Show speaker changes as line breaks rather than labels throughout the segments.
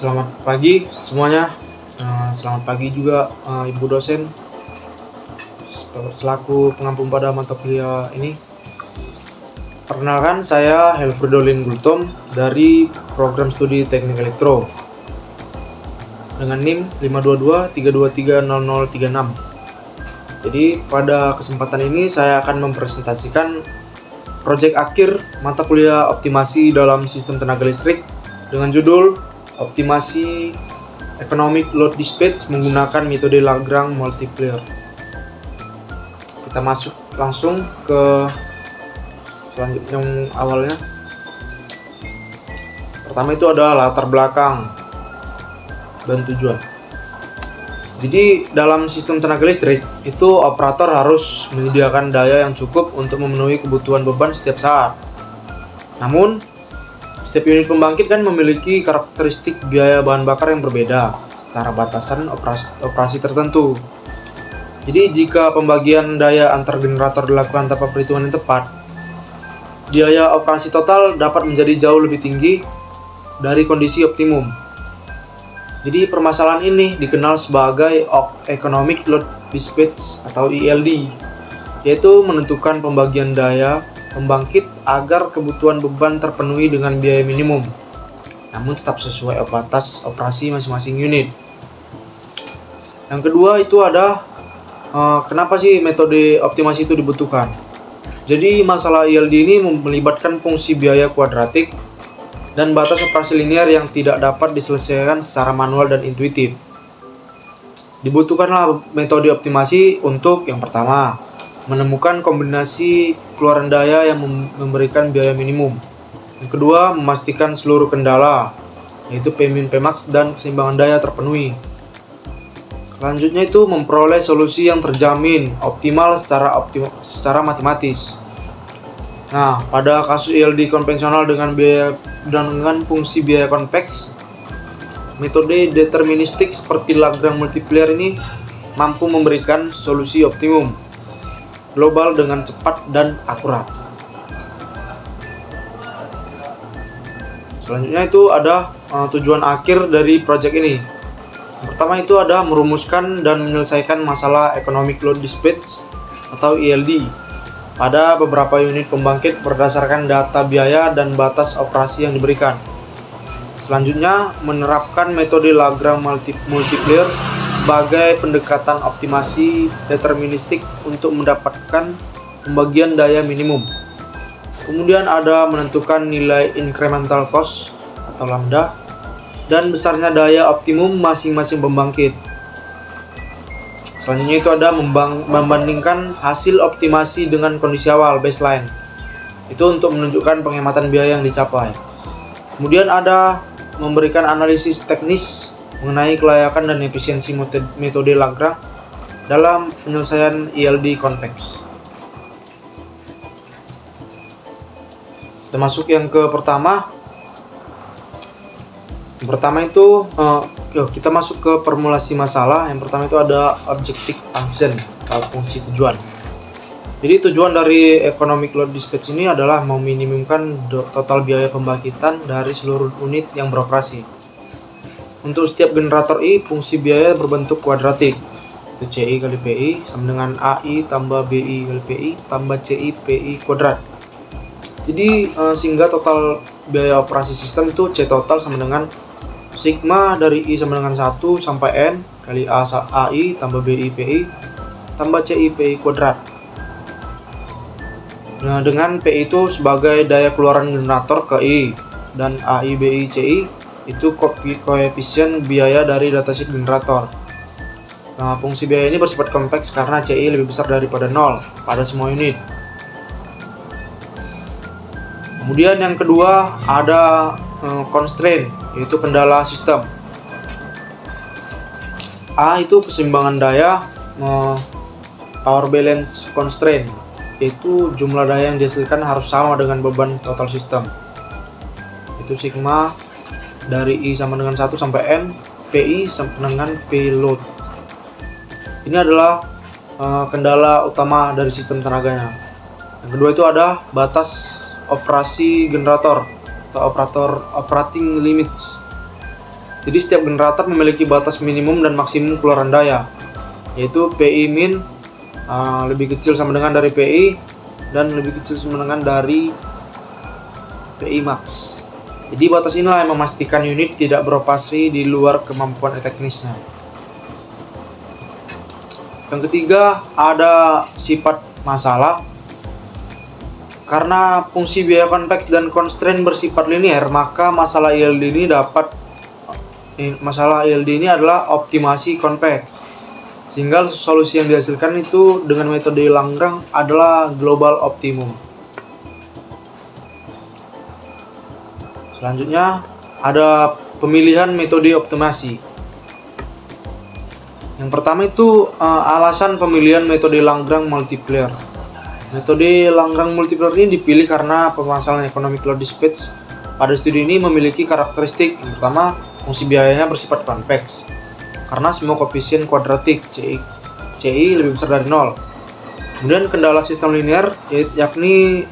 Selamat pagi semuanya. Selamat pagi juga Ibu dosen selaku pengampu pada mata kuliah ini. Perkenalkan, saya Helfridolin Gultom dari program studi Teknik Elektro dengan NIM 52232300036. Jadi pada kesempatan ini saya akan mempresentasikan proyek akhir mata kuliah optimasi dalam sistem tenaga listrik dengan judul Optimasi Economic Load Dispatch menggunakan metode Lagrange Multiplier. Kita masuk langsung ke selanjutnya yang awalnya. Pertama itu ada latar belakang dan tujuan. Jadi dalam sistem tenaga listrik itu operator harus menyediakan daya yang cukup untuk memenuhi kebutuhan beban setiap saat. Namun setiap unit pembangkit kan memiliki karakteristik biaya bahan bakar yang berbeda secara batasan operasi tertentu. Jadi jika pembagian daya antar generator dilakukan tanpa perhitungan yang tepat, biaya operasi total dapat menjadi jauh lebih tinggi dari kondisi optimum. Jadi permasalahan ini dikenal sebagai Economic Load Dispatch atau ELD, yaitu menentukan pembagian daya pembangkit agar kebutuhan beban terpenuhi dengan biaya minimum, namun tetap sesuai batas operasi masing-masing unit. Yang kedua itu ada kenapa sih metode optimasi itu dibutuhkan. Jadi masalah ELD ini melibatkan fungsi biaya kuadratik dan batas operasi linear yang tidak dapat diselesaikan secara manual dan intuitif. Dibutuhkanlah metode optimasi untuk yang pertama, menemukan kombinasi keluaran daya yang memberikan biaya minimum. Yang kedua, memastikan seluruh kendala, yaitu Pmin, Pmax, dan keseimbangan daya terpenuhi. Selanjutnya itu memperoleh solusi yang terjamin optimal secara matematis. Nah, pada kasus ELD konvensional dengan fungsi biaya konveks, metode deterministik seperti Lagrange multiplier ini mampu memberikan solusi optimum global dengan cepat dan akurat. Selanjutnya itu ada tujuan akhir dari proyek ini. Yang pertama itu ada merumuskan dan menyelesaikan masalah Economic Load Dispatch atau ELD pada beberapa unit pembangkit berdasarkan data biaya dan batas operasi yang diberikan. Selanjutnya, menerapkan metode Lagrange multiplier sebagai pendekatan optimasi deterministik untuk mendapatkan pembagian daya minimum. Kemudian ada menentukan nilai incremental cost atau lambda dan besarnya daya optimum masing-masing pembangkit. Selanjutnya itu ada membandingkan hasil optimasi dengan kondisi awal baseline. Itu untuk menunjukkan penghematan biaya yang dicapai. Kemudian ada memberikan analisis teknis mengenai kelayakan dan efisiensi metode Lagrange dalam penyelesaian ELD konveks. Kita masuk yang ke pertama. Yang pertama itu kita masuk ke formulasi masalah. Yang pertama itu ada objective function atau fungsi tujuan. Jadi tujuan dari Economic Load Dispatch ini adalah meminimumkan total biaya pembangkitan dari seluruh unit yang beroperasi. Untuk setiap generator I, fungsi biaya berbentuk kuadratik. Itu CI kali PI sama dengan AI tambah BI kali PI tambah CI PI kuadrat. Jadi sehingga total biaya operasi sistem itu C total sama dengan sigma dari I sama dengan 1 sampai N kali AI tambah BI PI tambah CI PI kuadrat. Nah, dengan P itu sebagai daya keluaran generator ke I dan AI BI CI itu koefisien biaya dari datasheet generator. Nah, fungsi biaya ini bersifat kompleks karena CI lebih besar daripada 0 pada semua unit. Kemudian yang kedua ada constraint, yaitu kendala sistem. A itu keseimbangan daya, power balance constraint, yaitu jumlah daya yang dihasilkan harus sama dengan beban total sistem. Itu sigma dari I sama dengan 1 sampai N PI sama dengan P load. Ini adalah kendala utama dari sistem tenaganya. Yang kedua itu ada batas operasi generator atau operating limits. Jadi setiap generator memiliki batas minimum dan maksimum keluaran daya, yaitu PI min lebih kecil sama dengan dari PI dan lebih kecil sama dengan dari PI max. Jadi batas inilah yang memastikan unit tidak beroperasi di luar kemampuan teknisnya. Yang ketiga, ada sifat masalah. Karena fungsi biaya konveks dan constraint bersifat linear, maka masalah ILD ini adalah optimasi konveks. Sehingga solusi yang dihasilkan itu dengan metode Lagrange adalah global optimum. Selanjutnya ada pemilihan metode optimasi. Yang pertama itu alasan pemilihan metode Lagrange multiplier. Metode Lagrange multiplier ini dipilih karena permasalahan economic load dispatch pada studi ini memiliki karakteristik. Yang pertama, fungsi biayanya bersifat konveks karena semua koefisien kuadratik CI lebih besar dari 0. Kemudian kendala sistem linear yakni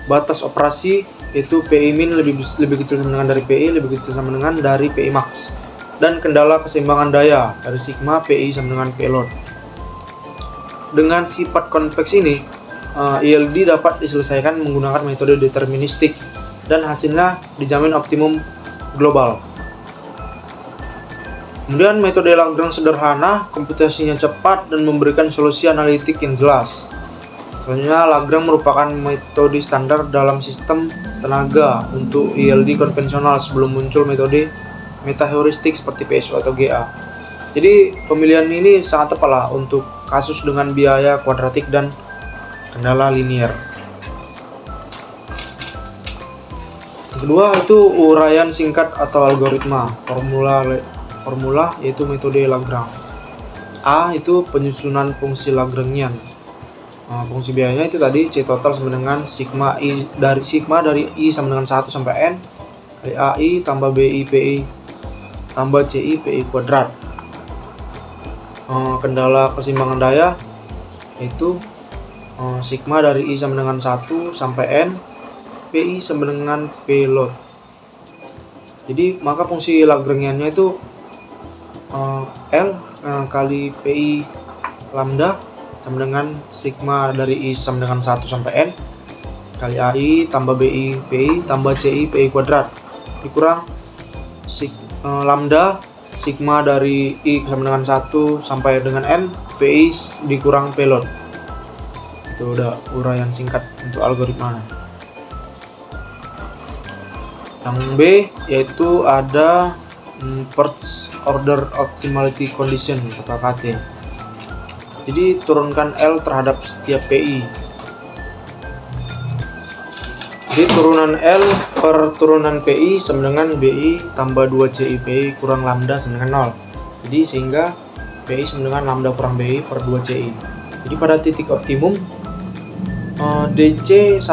batas operasi, yaitu PI min lebih kecil sama dengan dari PI, lebih kecil sama dengan dari PI max. Dan kendala keseimbangan daya dari sigma PI sama dengan PI load. Dengan sifat konveks ini, ILD dapat diselesaikan menggunakan metode deterministik dan hasilnya dijamin optimum global. Kemudian metode Lagrange sederhana, komputasinya cepat dan memberikan solusi analitik yang jelas. Selanjutnya, Lagrange merupakan metode standar dalam sistem tenaga untuk ILD konvensional sebelum muncul metode metaheuristik seperti PSO atau GA. Jadi pemilihan ini sangat tepat lah untuk kasus dengan biaya kuadratik dan kendala linear. Yang kedua itu uraian singkat atau algoritma. Formula yaitu metode Lagrange. A itu penyusunan fungsi Lagrangian. Fungsi biayanya itu tadi C total sama dengan sigma dari I sama dengan 1 sampai N kali AI tambah BI PI tambah CI PI kuadrat. Kendala keseimbangan daya yaitu sigma dari I sama dengan 1 sampai N PI sama dengan P load. Jadi maka fungsi Lagrangiannya itu L kali PI lambda sama dengan sigma dari I sama dengan 1 sampai N kali AI tambah BI PI tambah CI PI kuadrat dikurang lambda sigma dari I sama dengan 1 sampai dengan N PI dikurang P load. Itu udah uraian singkat untuk algoritma. Yang B yaitu ada first order optimality condition atau KKT. Jadi turunkan L terhadap setiap PI. Jadi turunan L per turunan PI sama dengan BI tambah 2 CI PI kurang lambda sama dengan 0. Jadi sehingga PI sama dengan lambda kurang BI per 2 CI. Jadi pada titik optimum DC 1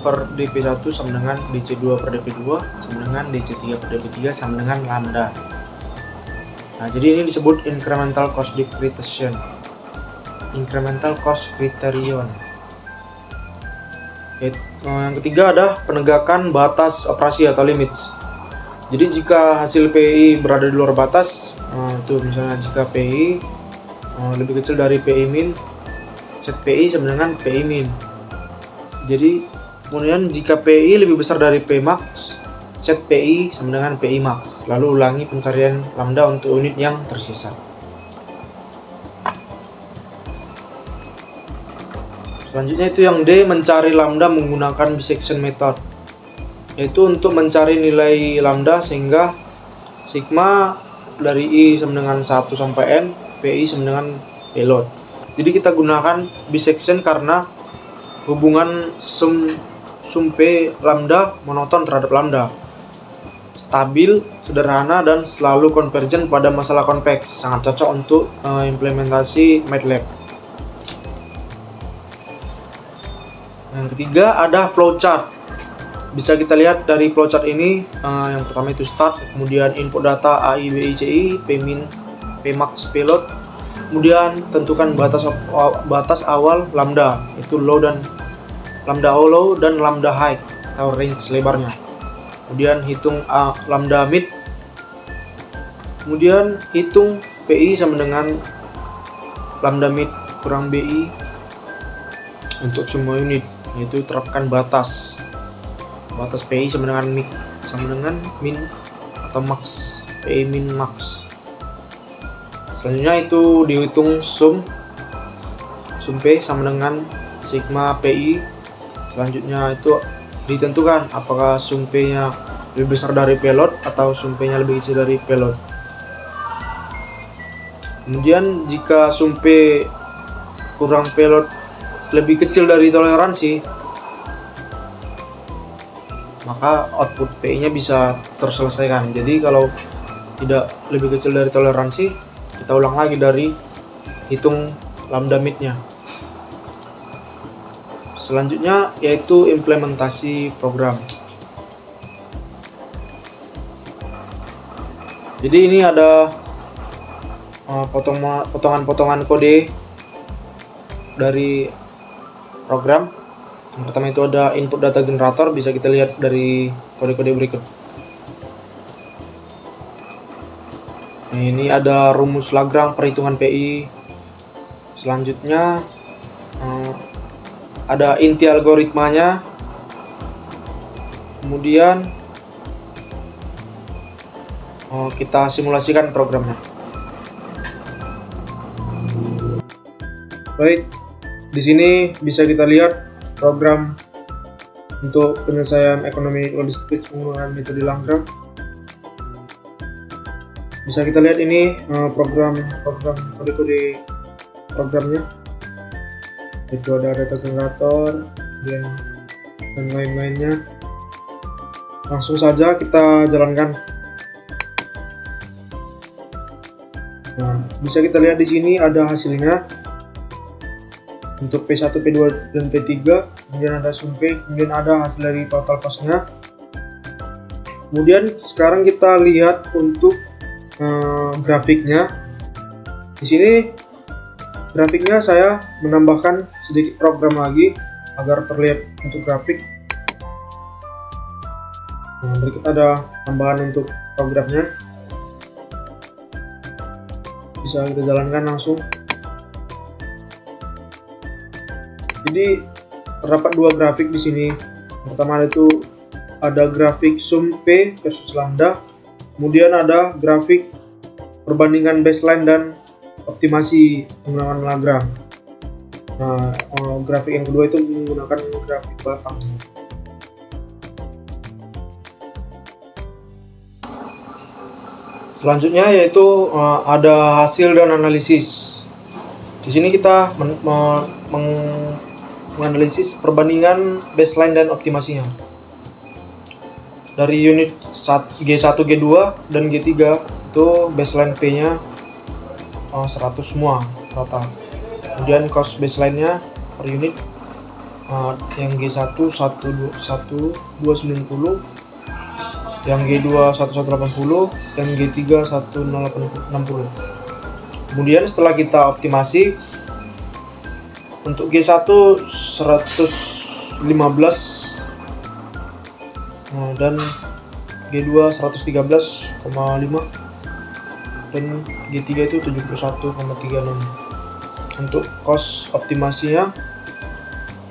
per DP1 sama dengan DC2 per DP2 sama dengan DC3 per DP3 sama dengan lambda. Nah, jadi ini disebut incremental cost criterion. Yang ketiga ada penegakan batas operasi atau limits. Jadi jika hasil PI berada di luar batas, itu misalnya jika PI lebih kecil dari PI min, set PI sama dengan PI min. Jadi kemudian jika PI lebih besar dari PI max, set PI sama dengan PI max. Lalu ulangi pencarian lambda untuk unit yang tersisa. Selanjutnya itu yang D, mencari lambda menggunakan bisection method, yaitu untuk mencari nilai lambda sehingga sigma dari I sama dengan 1 sampai N, PI sama dengan P load. Jadi kita gunakan bisection karena hubungan sum P lambda monoton terhadap lambda, stabil, sederhana, dan selalu konvergen pada masalah konveks. Sangat cocok untuk implementasi MATLAB. Yang ketiga ada flowchart. Bisa kita lihat dari flowchart ini, yang pertama itu start, kemudian input data AI, BI, CI, P min, P max, P load. Kemudian tentukan batas awal lambda, itu low dan lambda low dan lambda high atau range lebarnya. Kemudian hitung lambda mid, Kemudian hitung PI sama dengan lambda mid kurang BI untuk semua unit, yaitu terapkan batas PI sama dengan min atau max, PI min max. Selanjutnya itu dihitung sum P sama dengan sigma PI. Selanjutnya itu ditentukan apakah sum P nya lebih besar dari payload atau sum P nya lebih kecil dari payload. Kemudian jika sum P kurang payload lebih kecil dari toleransi, maka output PI nya bisa terselesaikan. Jadi kalau tidak lebih kecil dari toleransi, kita ulang lagi dari hitung lambda mid nya. Selanjutnya yaitu implementasi program. Jadi ini ada potongan-potongan kode dari program. Yang pertama itu ada input data generator, bisa kita lihat dari kode-kode berikut. Ini ada rumus Lagrange perhitungan PI. Selanjutnya ada inti algoritmanya. Kemudian kita simulasikan programnya. Baik, di sini bisa kita lihat program untuk penyelesaian ekonomi logistik menggunakan metode Lagrange. Bisa kita lihat ini program kode-kode programnya. Itu ada data generator dan lain-lainnya. Langsung saja kita jalankan. Nah, bisa kita lihat di sini ada hasilnya untuk P1, P2 dan P3. Kemudian ada sum P, kemudian ada hasil dari total cost-nya. Kemudian sekarang kita lihat untuk grafiknya. Di sini grafiknya saya menambahkan sedikit program lagi agar terlihat untuk grafik. Nah, berikut ada tambahan untuk programnya. Bisa kita jalankan langsung. Jadi terdapat dua grafik di sini. Yang pertama itu ada grafik sum P versus lambda. Kemudian ada grafik perbandingan baseline dan optimasi menggunakan Lagrange. Nah, grafik yang kedua itu menggunakan grafik batang. Selanjutnya yaitu ada hasil dan analisis. Di sini kita menganalisis perbandingan baseline dan optimasinya. Dari unit G1, G2 dan G3 itu baseline P-nya 100 semua rata. Kemudian cost baseline-nya per unit yang G1 1290, yang G2 1180, dan G3 1060. Kemudian setelah kita optimasi untuk G1 115 dan G2 113,5 dan G3 itu 71,36. Untuk cost optimasinya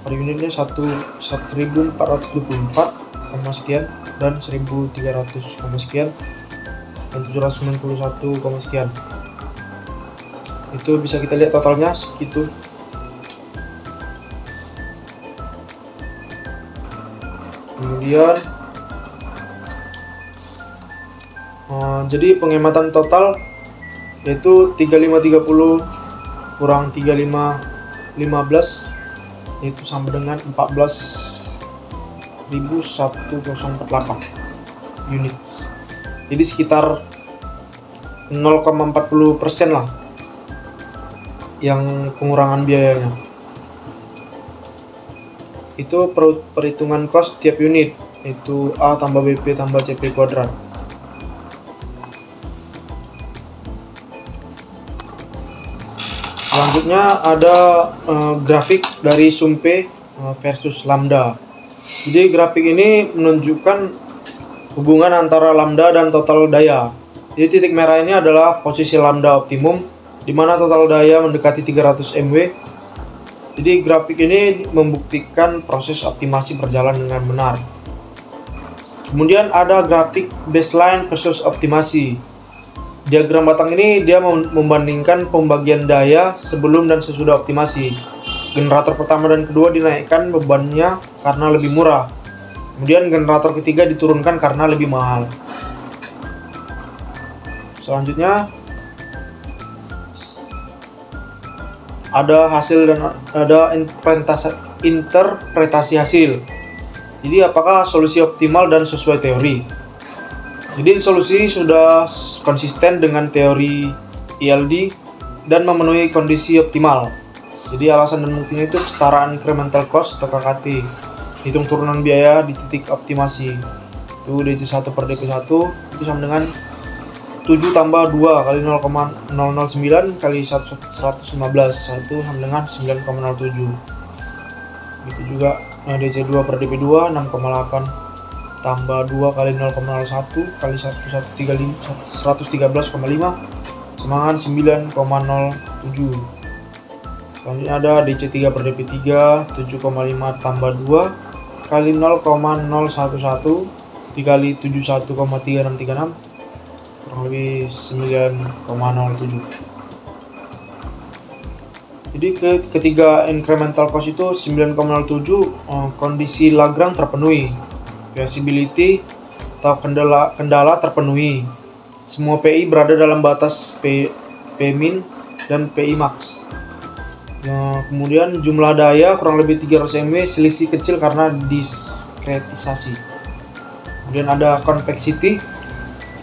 per unitnya 1424, sekian dan 1300, sekian dan 791, sekian. Itu bisa kita lihat totalnya segitu. Kemudian jadi penghematan total yaitu 3530 kurang 3515 yaitu sama dengan 14.1048 unit. Jadi sekitar 0,40% lah yang pengurangan biayanya. Itu perhitungan cost tiap unit, itu A tambah BP tambah CP kuadrat. Selanjutnya ada grafik dari sum P versus lambda. Jadi grafik ini menunjukkan hubungan antara lambda dan total daya. Jadi titik merah ini adalah posisi lambda optimum, di mana total daya mendekati 300 mW. Jadi grafik ini membuktikan proses optimasi berjalan dengan benar. Kemudian ada grafik baseline versus optimasi. Diagram batang ini dia membandingkan pembagian daya sebelum dan sesudah optimasi. Generator pertama dan kedua dinaikkan bebannya karena lebih murah. Kemudian generator ketiga diturunkan karena lebih mahal. Selanjutnya ada hasil dan ada interpretasi hasil. Jadi apakah solusi optimal dan sesuai teori? Jadi solusi sudah konsisten dengan teori ILD dan memenuhi kondisi optimal. Jadi alasan dan buktinya itu kesetaraan incremental cost atau KKT. Hitung turunan biaya di titik optimasi. Itu DC1 per DP1 itu sama dengan 7 tambah 2 kali 0,009 kali 115. Itu sama dengan 9,07. Gitu juga DC2 per DP2 6,8 tambah 2 kali 0,01 kali 113,5 sama dengan 9,07. Selanjutnya ada DC3 per DP3 7,5 tambah 2 kali 0,011 dikali 71,3636 kurang lebih 9,07. Jadi ketiga incremental cost itu 9,07, kondisi Lagrange terpenuhi, feasibility atau kendala terpenuhi, semua PI berada dalam batas P-min dan PI max. Kemudian jumlah daya kurang lebih 300 mW, selisih kecil karena diskretisasi. Kemudian ada convexity,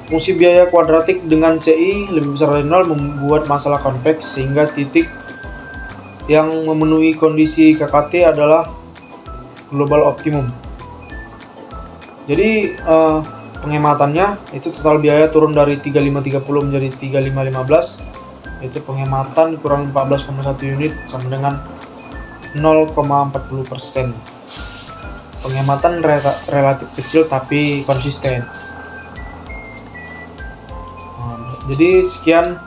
fungsi biaya kuadratik dengan CI lebih besar dari 0 membuat masalah konveks sehingga titik yang memenuhi kondisi KKT adalah global optimum. Jadi penghematannya itu total biaya turun dari 3530 menjadi 3515. Itu penghematan kurang 14,1 unit sama dengan 0,40%. Penghematan relatif kecil tapi konsisten. Jadi sekian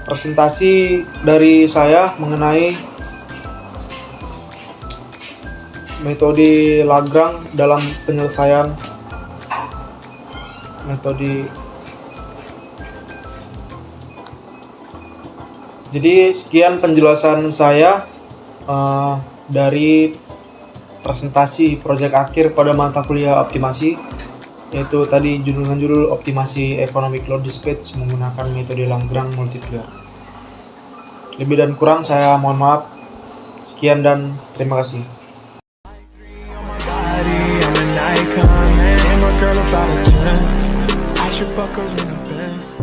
presentasi dari saya mengenai metode Lagrange dalam penyelesaian metode. Jadi sekian penjelasan saya dari presentasi proyek akhir pada mata kuliah optimasi, yaitu tadi dengan judul optimasi economic load dispatch menggunakan metode Lagrange multiplier. Lebih dan kurang saya mohon maaf. Sekian dan terima kasih. I'm an icon, man. I'm a girl about a 10. I should fuck her in the Benz.